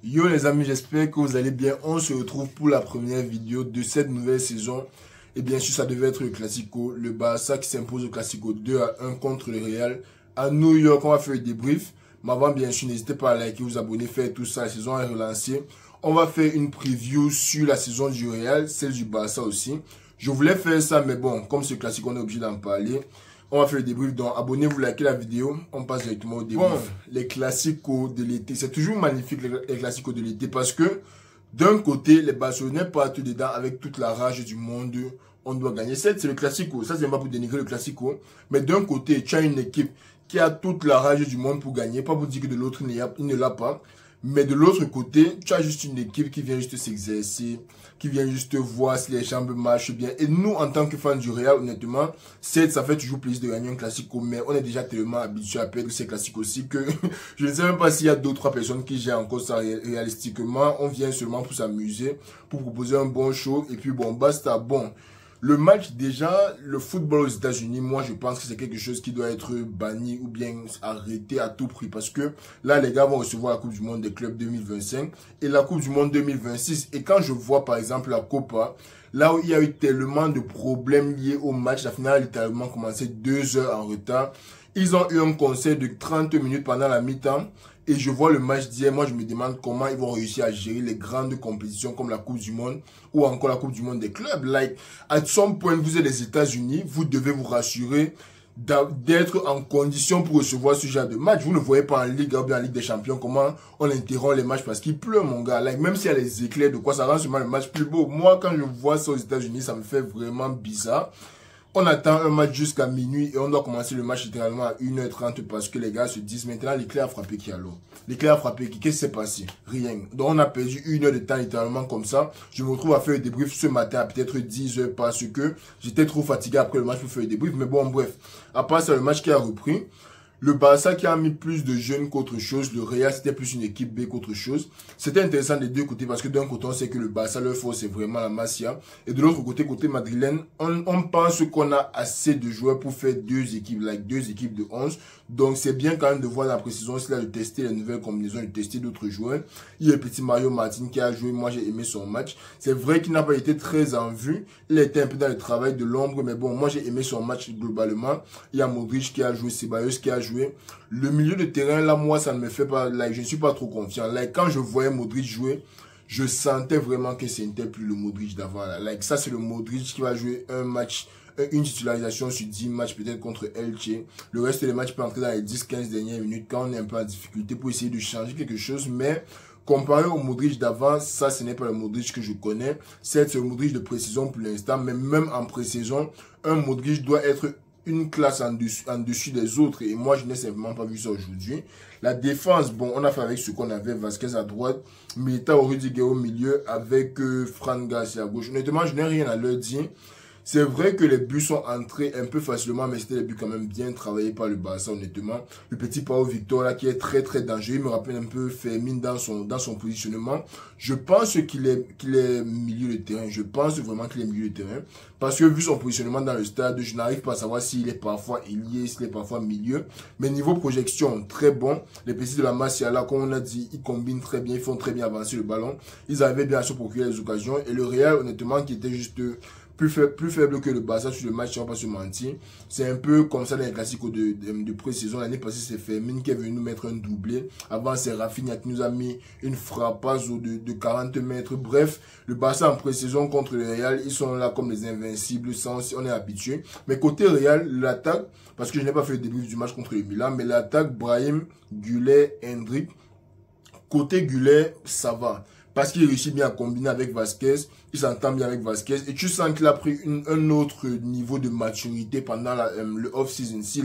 Yo les amis, j'espère que vous allez bien. On se retrouve pour la première vidéo de cette nouvelle saison. Et bien sûr, ça devait être le Classico. Le Barça qui s'impose au Classico 2-1 contre le Real. À New York, on va faire le débrief. Mais avant, bien sûr, n'hésitez pas à liker, vous abonner, faire tout ça. La saison est relancée. On va faire une preview sur la saison du Real, celle du Barça aussi. Je voulais faire ça, mais bon, comme c'est Classico, on est obligé d'en parler. On va faire le débrief, donc abonnez-vous, likez la vidéo, on passe directement au débrief. Bon, les classicos de l'été, c'est toujours magnifique les classicos de l'été parce que d'un côté, les Barcelonais partent dedans avec toute la rage du monde, on doit gagner. Certes, c'est le classico, ça c'est pas pour dénigrer le classico, mais d'un côté, tu as une équipe qui a toute la rage du monde pour gagner, pas pour dire que de l'autre il ne l'a pas. Mais de l'autre côté, tu as juste une équipe qui vient juste s'exercer, qui vient juste voir si les jambes marchent bien. Et nous, en tant que fans du Real, honnêtement, ça fait toujours plaisir de gagner un classico, mais on est déjà tellement habitué à perdre ces classiques aussi que je ne sais même pas s'il y a 2-3 personnes qui gèrent encore ça réalistiquement. On vient seulement pour s'amuser, pour proposer un bon show, et puis bon, basta. Bon. Le match, déjà, le football aux États-Unis, moi, je pense que c'est quelque chose qui doit être banni ou bien arrêté à tout prix. Parce que là, les gars vont recevoir la Coupe du Monde des clubs 2025 et la Coupe du Monde 2026. Et quand je vois, par exemple, la Copa, là où il y a eu tellement de problèmes liés au match, la finale a littéralement commencé 2 heures en retard. Ils ont eu un concert de 30 minutes pendant la mi-temps. Et je vois le match d'hier, moi je me demande comment ils vont réussir à gérer les grandes compétitions comme la Coupe du Monde ou encore la Coupe du Monde des clubs. Like, à son point, vous êtes les États-Unis, vous devez vous rassurer d'être en condition pour recevoir ce genre de match. Vous ne voyez pas en Ligue ou bien en Ligue des Champions comment on interrompt les matchs parce qu'il pleut, mon gars. Like, même s'il y a les éclairs de quoi, ça rend seulement le match plus beau. Moi, quand je vois ça aux États-Unis, ça me fait vraiment bizarre. On attend un match jusqu'à minuit et on doit commencer le match littéralement à 1h30 parce que les gars se disent maintenant l'éclair a frappé qui alors? L'éclair a frappé qui? Qu'est-ce qui s'est passé? Rien. Donc on a perdu 1 heure de temps littéralement comme ça. Je me retrouve à faire le débrief ce matin à peut-être 10 heures parce que j'étais trop fatigué après le match pour faire le débrief. Mais bon, bref. À part ça, le match qui a repris. Le Barça qui a mis plus de jeunes qu'autre chose. Le Real, c'était plus une équipe B qu'autre chose. C'était intéressant des deux côtés parce que d'un côté, on sait que le Barça, leur force, c'est vraiment la Masia. Et de l'autre côté, côté madrilène, on pense qu'on a assez de joueurs pour faire deux équipes, deux équipes de 11. Donc, c'est bien quand même de voir la précision, c'est là de tester les nouvelles combinaisons, de tester d'autres joueurs. Il y a le petit Mario Martin qui a joué. Moi, j'ai aimé son match. C'est vrai qu'il n'a pas été très en vue. Il était un peu dans le travail de l'ombre. Mais bon, moi, j'ai aimé son match globalement. Il y a Modric qui a joué, Ceballos qui a joué. Le milieu de terrain, là, moi, ça ne me fait pas... Là, je ne suis pas trop confiant. Là, quand je voyais Modric jouer, je sentais vraiment que ce n'était plus le Modric d'avant. Là, ça, c'est le Modric qui va jouer un match, une titularisation sur 10 matchs, peut-être contre Elche. Le reste des matchs peut entrer dans les 10-15 dernières minutes quand on est un peu en difficulté pour essayer de changer quelque chose. Mais comparé au Modric d'avant, ça, ce n'est pas le Modric que je connais. Certes, c'est le Modric de pré-saison pour l'instant, mais même en pré-saison, un Modric doit être une classe en dessus des autres. Et moi, je n'ai simplement pas vu ça aujourd'hui. La défense, bon, on a fait avec ce qu'on avait. Vasquez à droite, Militao Rudiger au milieu, avec Fran Garcia à gauche. Honnêtement, je n'ai rien à leur dire. C'est vrai que les buts sont entrés un peu facilement, mais c'était des buts quand même bien travaillés par le Barça, honnêtement. Le petit Pau Victor, là, qui est très, très dangereux. Il me rappelle un peu Fermin dans son positionnement. Je pense qu'il est milieu de terrain. Je pense vraiment qu'il est milieu de terrain. Parce que vu son positionnement dans le stade, je n'arrive pas à savoir s'il est parfois ailier, s'il est parfois milieu. Mais niveau projection, très bon. Les petits de la Masia, là, comme on a dit, ils combinent très bien, ils font très bien avancer le ballon. Ils arrivaient bien à se procurer les occasions. Et le Real, honnêtement, qui était juste plus faible que le Barça sur le match, on va pas se mentir. C'est un peu comme ça dans les classiques de pré-saison. L'année passée, c'est Fermin qui est venu nous mettre un doublé. Avant, c'est Rafinha qui nous a mis une frappasse de 40 mètres. Bref, le Barça en pré-saison contre le Real, ils sont là comme les invincibles, on est habitué. Mais côté Real, l'attaque, parce que je n'ai pas fait le début du match contre le Milan, mais l'attaque, Brahim, Gullet, Hendrik. Côté Gullet, ça va. Parce qu'il réussit bien à combiner avec Vasquez, il s'entend bien avec Vasquez. Et tu sens qu'il a pris un autre niveau de maturité pendant le off-season. Si,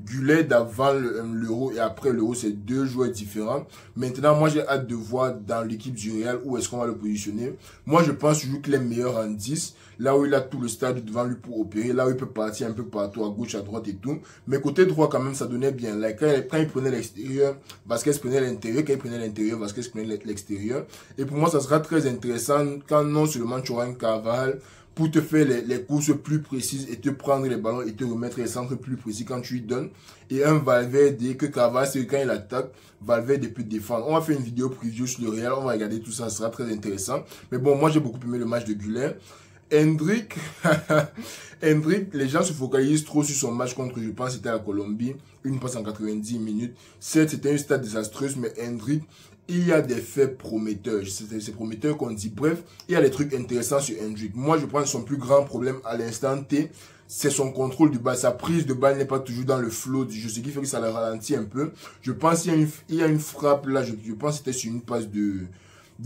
Gullet d'avant l'Euro et après l'Euro, c'est deux joueurs différents. Maintenant, moi, j'ai hâte de voir dans l'équipe du Real où est-ce qu'on va le positionner. Moi, je pense toujours qu'il est meilleur en 10. Là où il a tout le stade devant lui pour opérer. Là où il peut partir un peu partout, à gauche, à droite et tout. Mais côté droit, quand même, ça donnait bien. Quand il prenait l'extérieur, Vasquez prenait l'intérieur. Quand il prenait l'intérieur, Vasquez prenait l'extérieur. Et pour moi, ça sera très intéressant quand non seulement tu auras un Carvajal, pour te faire les courses plus précises et te prendre les ballons et te remettre les centres plus précis quand tu lui donnes. Et un Valverde que Cavas, quand il attaque, Valverde peut défendre. On va faire une vidéo preview sur le Real, on va regarder tout ça, ça sera très intéressant. Mais bon, moi j'ai beaucoup aimé le match de Güler. Hendrick, les gens se focalisent trop sur son match contre, je pense, c'était la Colombie, une passe en 90 minutes. Certes, c'était une stade désastreuse, mais Hendrick, il y a des faits prometteurs. C'est prometteur qu'on dit. Bref, il y a des trucs intéressants sur Hendrick. Moi, je pense que son plus grand problème à l'instant T, c'est son contrôle du bal. Sa prise de balle n'est pas toujours dans le flow du jeu, ce qui fait que ça le ralentit un peu. Je pense qu'il y a une frappe là, je pense que c'était sur une passe de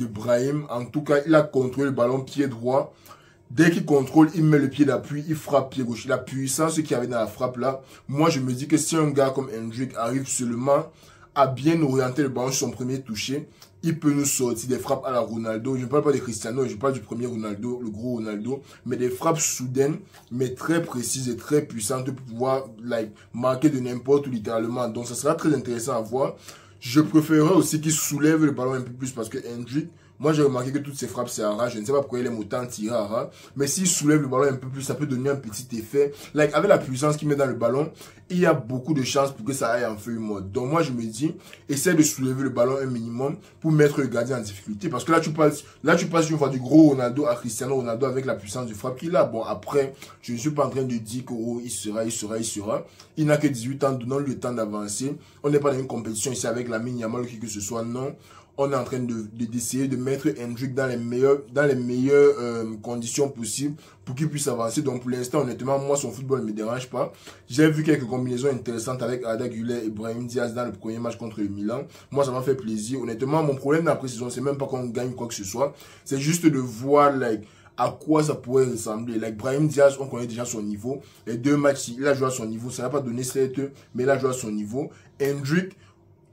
Brahim. En tout cas, il a contrôlé le ballon pied droit. Dès qu'il contrôle, il met le pied d'appui, il frappe pied gauche. La puissance qu'il y avait dans la frappe là, moi je me dis que si un gars comme Hendrick arrive seulement à bien orienter le ballon sur son premier toucher, il peut nous sortir des frappes à la Ronaldo. Je ne parle pas de Cristiano, je parle du premier Ronaldo, le gros Ronaldo, mais des frappes soudaines, mais très précises et très puissantes pour pouvoir marquer de n'importe où littéralement. Donc ça sera très intéressant à voir. Je préférerais aussi qu'il soulève le ballon un peu plus parce que Hendrick, moi j'ai remarqué que toutes ses frappes c'est à ras. Je ne sais pas pourquoi il aime autant tirer à ras. Mais s'il soulève le ballon un peu plus, ça peut donner un petit effet. Avec la puissance qu'il met dans le ballon, il y a beaucoup de chances pour que ça aille en feuille mode. Donc moi je me dis, essaie de soulever le ballon un minimum pour mettre le gardien en difficulté. Parce que là tu passes une fois du gros Ronaldo à Cristiano Ronaldo avec la puissance de frappe qu'il a. Bon après, je ne suis pas en train de dire que oh, il sera. Il n'a que 18 ans, donnons-lui le temps d'avancer. On n'est pas dans une compétition ici avec Lamine Yamal ou qui que ce soit, non. On est en train d'essayer de mettre Hendrick dans les meilleures conditions possibles pour qu'il puisse avancer. Donc pour l'instant, honnêtement, moi, son football ne me dérange pas. J'ai vu quelques combinaisons intéressantes avec Arda Güler et Brahim Diaz dans le premier match contre le Milan. Moi, ça m'a fait plaisir. Honnêtement, mon problème dans la pré-saison, c'est même pas qu'on gagne quoi que ce soit. C'est juste de voir, à quoi ça pourrait ressembler. Brahim Diaz, on connaît déjà son niveau. Les deux matchs, il a joué à son niveau. Ça n'a pas donné 7, mais il a joué à son niveau. Hendrick,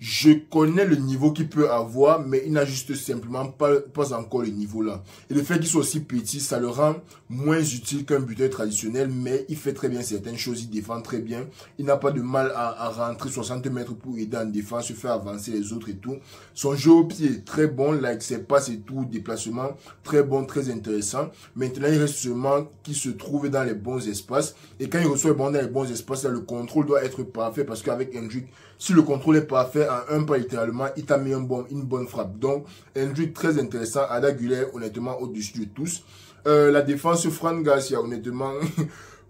je connais le niveau qu'il peut avoir, mais il n'a juste simplement pas encore le niveau là. Et le fait qu'il soit aussi petit, ça le rend moins utile qu'un buteur traditionnel, mais il fait très bien certaines choses, il défend très bien. Il n'a pas de mal à rentrer 60 mètres pour aider en défense, faire avancer les autres et tout. Son jeu au pied est très bon, ses passes et tout, déplacement, très bon, très intéressant. Maintenant, il reste seulement qu'il se trouve dans les bons espaces. Et quand il reçoit le ballon dans les bons espaces, là, le contrôle doit être parfait parce qu'avec Hendrick, si le contrôle est parfait, en un pas littéralement, il t'a mis une bonne frappe. Donc, Hendrick très intéressant. Arda Güler, honnêtement, au-dessus de tous. La défense, Fran Garcia, honnêtement,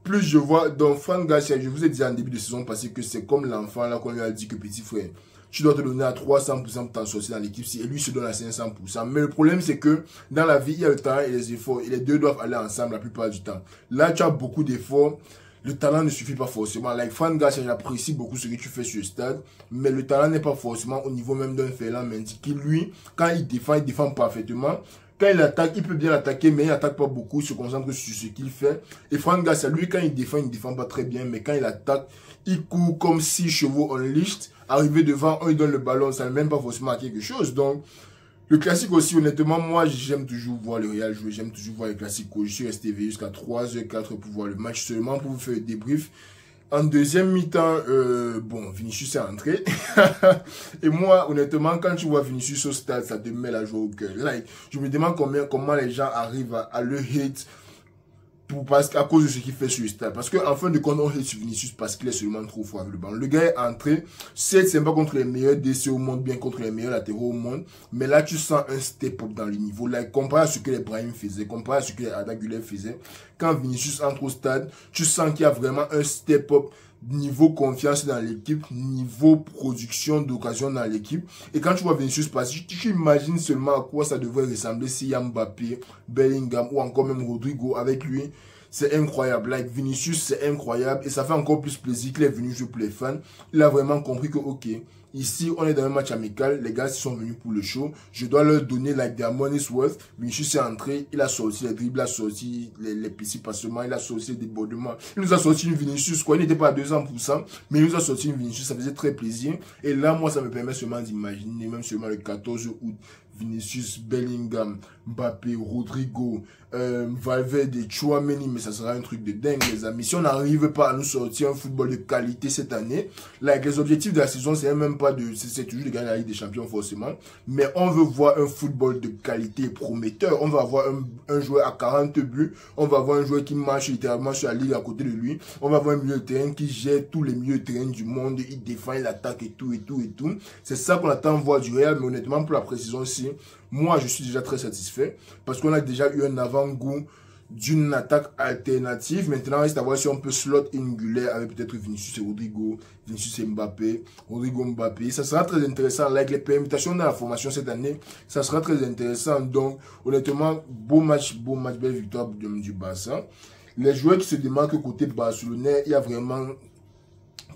plus je vois, donc Fran Garcia, je vous ai dit en début de saison passée que c'est comme l'enfant là qu'on lui a dit que petit frère, tu dois te donner à 300% pour t'en sortir dans l'équipe, et lui se donne à 500%. Mais le problème, c'est que dans la vie, il y a le talent et les efforts, et les deux doivent aller ensemble la plupart du temps. Là, tu as beaucoup d'efforts. Le talent ne suffit pas forcément. Fran Garcia, j'apprécie beaucoup ce que tu fais sur le stade, mais le talent n'est pas forcément au niveau même d'un Ferland Mendy qui, lui, quand il défend parfaitement. Quand il attaque, il peut bien attaquer, mais il n'attaque pas beaucoup, il se concentre sur ce qu'il fait. Et Fran Garcia, lui, quand il défend pas très bien, mais quand il attaque, il court comme 6 chevaux unleashed. Arrivé devant, on lui donne le ballon, ça ne mène pas forcément à quelque chose. Donc, le classique aussi, honnêtement, moi, j'aime toujours voir le Real jouer, j'aime toujours voir les classiques. Je suis resté éveillé jusqu'à 3h04 pour voir le match, seulement pour vous faire le débrief. En deuxième mi-temps, bon, Vinicius est entré. Et moi, honnêtement, quand tu vois Vinicius au stade, ça te met la joie au cœur. Je me demande comment les gens arrivent à le hate à cause de ce qu'il fait sur le stade. Parce qu'en fin de compte, on hate sur Vinicius parce qu'il est seulement trop fort avec le ballon. Le gars est entré, c'est pas contre les meilleurs DC au monde, bien contre les meilleurs latéraux au monde. Mais là, tu sens un step-up dans le niveau. Comparé à ce que les Brahim faisaient, comparé à ce que les Arda Güler faisaient. Quand Vinicius entre au stade, tu sens qu'il y a vraiment un step-up niveau confiance dans l'équipe, niveau production d'occasion dans l'équipe. Et quand tu vois Vinicius passer, tu imagines seulement à quoi ça devrait ressembler si Mbappé, Bellingham ou encore même Rodrigo avec lui. C'est incroyable. Vinicius, c'est incroyable. Et ça fait encore plus plaisir qu'il est venu jouer pour les fans. Il a vraiment compris que, ok, ici, on est dans un match amical. Les gars, ils sont venus pour le show. Je dois leur donner their money's worth. Vinicius est entré. Il a sorti les dribbles, il a sorti les petits passements, il a sorti les débordements. Il nous a sorti une Vinicius, quoi. Il n'était pas à 200%, mais il nous a sorti une Vinicius. Ça faisait très plaisir. Et là, moi, ça me permet seulement d'imaginer, même seulement le 14 août, Vinicius, Bellingham, Mbappé, Rodrigo, Valverde, Tchouaméni, mais ça sera un truc de dingue, les amis. Si on n'arrive pas à nous sortir un football de qualité cette année, là, avec les objectifs de la saison, c'est même pas de, c'est toujours de gagner la Ligue des Champions forcément, mais on veut voir un football de qualité prometteur. On va avoir un joueur à 40 buts, on va avoir un joueur qui marche littéralement sur la ligue à côté de lui, on va avoir un milieu de terrain qui gère tous les milieux de terrain du monde, il défend, il attaque et tout. C'est ça qu'on attend voir du Real, mais honnêtement, pour la précision aussi, moi, je suis déjà très satisfait parce qu'on a déjà eu un avant-goût d'une attaque alternative. Maintenant, il reste à voir si on peut slot Inguler avec peut-être Vinicius et Rodrigo, Vinicius et Mbappé, Rodrigo Mbappé. Ça sera très intéressant. Avec les permutations dans la formation cette année, ça sera très intéressant. Donc, honnêtement, beau match, belle victoire du Barça. Les joueurs qui se démarquent côté barcelonais, il y a vraiment...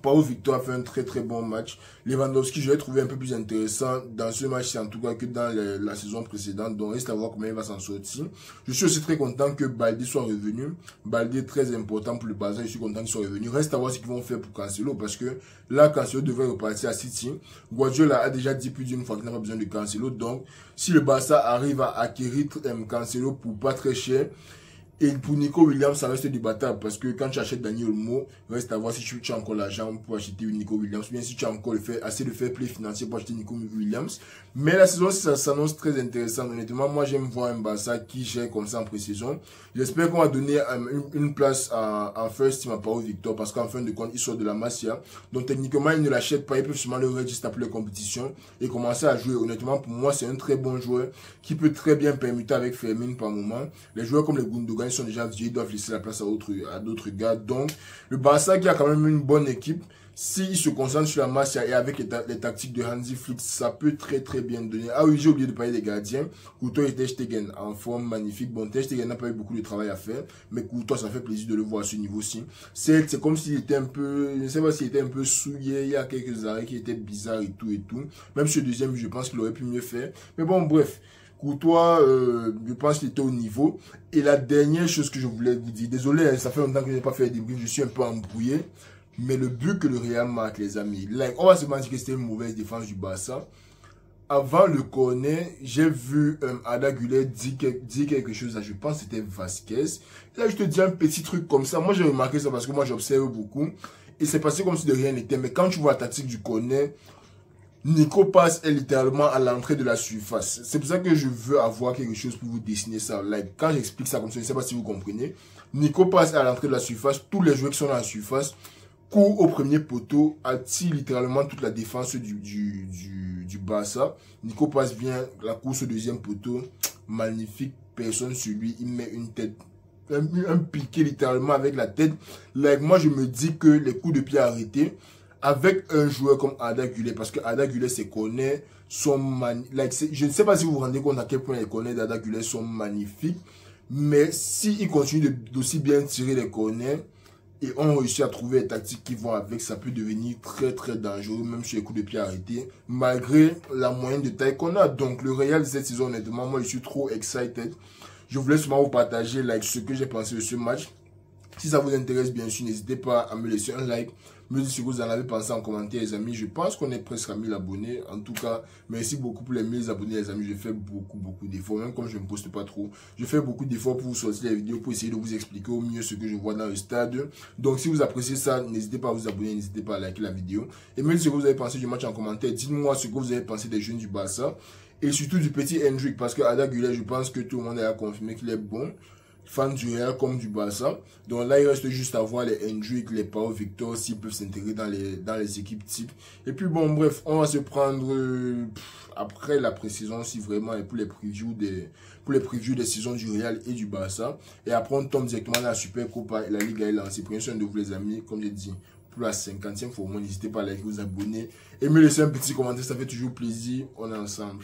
Pau Victor a fait un très bon match. Lewandowski, je l'ai trouvé un peu plus intéressant dans ce match, en tout cas que dans la saison précédente. Donc, reste à voir comment il va s'en sortir. Je suis aussi très content que Balde soit revenu. Balde est très important pour le Barça. Je suis content qu'il soit revenu. Reste à voir ce qu'ils vont faire pour Cancelo, parce que là, Cancelo devrait repartir à City. Guardiola a déjà dit plus d'une fois qu'il n'a pas besoin de Cancelo. Donc, si le Barça arrive à acquérir Cancelo pour pas très cher, et pour Nico Williams, ça reste débattable parce que quand tu achètes Dani Olmo, reste à voir si tu as encore l'argent pour acheter Nico Williams, bien si tu as encore assez de fair play financier pour acheter Nico Williams. Mais la saison, ça s'annonce très intéressant. Honnêtement, moi, j'aime voir un Barça qui gère comme ça en pré-saison. J'espère qu'on va donner une place en first team à Pau Victor parce qu'en fin de compte, il sort de la Masia. Donc, techniquement, il ne l'achète pas. Il peut seulement le register après la compétition et commencer à jouer. Honnêtement, pour moi, c'est un très bon joueur qui peut très bien permuter avec Fermin par moment. Les joueurs comme les Gundogan sont déjà vieux, ils doivent laisser la place à d'autres gars. Donc, le Barça qui a quand même une bonne équipe, s'il se concentre sur la masse et avec les tactiques de Hansi Flick, ça peut très bien donner. Ah oui, j'ai oublié de parler des gardiens. Courtois et Ter Stegen en forme magnifique. Bon, Ter Stegen n'a pas eu beaucoup de travail à faire, mais Courtois, ça fait plaisir de le voir à ce niveau-ci. C'est comme s'il était un peu, je ne sais pas s'il était un peu souillé, il y a quelques arrêts qui étaient bizarres et tout. Même sur le deuxième, je pense qu'il aurait pu mieux faire. Mais bon, bref. Courtois, je pense qu'il était au niveau. Et la dernière chose que je voulais vous dire, désolé, ça fait longtemps que je n'ai pas fait des briefs, je suis un peu embrouillé. Mais le but que le Real marque, les amis, on va se dire que c'était une mauvaise défense du Barça. Avant le corner, j'ai vu Arda Güler dire quelque chose, là, je pense que c'était Vasquez. Là, je te dis un petit truc comme ça. Moi, j'ai remarqué ça parce que moi, j'observe beaucoup. Et c'est passé comme si de rien n'était. Mais quand tu vois la tactique du corner, Nico passe est littéralement à l'entrée de la surface. C'est pour ça que je veux avoir quelque chose pour vous dessiner ça. Like, quand j'explique ça comme ça, je ne sais pas si vous comprenez. Nico passe à l'entrée de la surface. Tous les joueurs qui sont dans la surface courent au premier poteau, attirent littéralement toute la défense du Barça. Nico passe bien la course au deuxième poteau. Magnifique, personne sur lui. Il met une tête, un piqué littéralement avec la tête. Like, moi, je me dis que les coups de pied arrêtés, avec un joueur comme Arda Güler, parce que Arda Güler, ses corners sont magnifiques. Je ne sais pas si vous vous rendez compte à quel point les corners d'Arda Güler sont magnifiques, mais s'il continue d'aussi bien tirer les corners, et on réussit à trouver les tactiques qui vont avec, ça peut devenir très dangereux, même sur les coups de pied arrêtés, malgré la moyenne de taille qu'on a. Donc le Real cette saison, honnêtement, moi je suis trop excited. Je voulais seulement vous partager ce que j'ai pensé de ce match. Si ça vous intéresse, bien sûr, n'hésitez pas à me laisser un like, me dire ce que vous en avez pensé en commentaire, les amis. Je pense qu'on est presque à 1000 abonnés. En tout cas, merci beaucoup pour les 1000 abonnés, les amis. Je fais beaucoup d'efforts, même comme je ne me poste pas trop. Je fais beaucoup d'efforts pour vous sortir les vidéos, pour essayer de vous expliquer au mieux ce que je vois dans le stade. Donc, si vous appréciez ça, n'hésitez pas à vous abonner, n'hésitez pas à liker la vidéo. Et même ce que vous avez pensé du match en commentaire, dites-moi ce que vous avez pensé des jeunes du Barça. Et surtout du petit Hendrik, parce que Arda Güler, je pense que tout le monde a confirmé qu'il est bon. Fan du Real comme du Barça. Donc là, il reste juste à voir les Hendrik, les Pau Victor, s'ils peuvent s'intégrer dans les équipes types. Et puis bon, bref, on va se prendre après la pré-saison, si vraiment, et pour les previews des saisons du Real et du Barça. Et après, on tombe directement dans la Super Copa et la Liga est lancée. Prenez soin de vous, les amis, comme j'ai dit. Pour la 50e fois au moins, n'hésitez pas à liker, vous abonner et me laisser un petit commentaire, ça fait toujours plaisir. On est ensemble.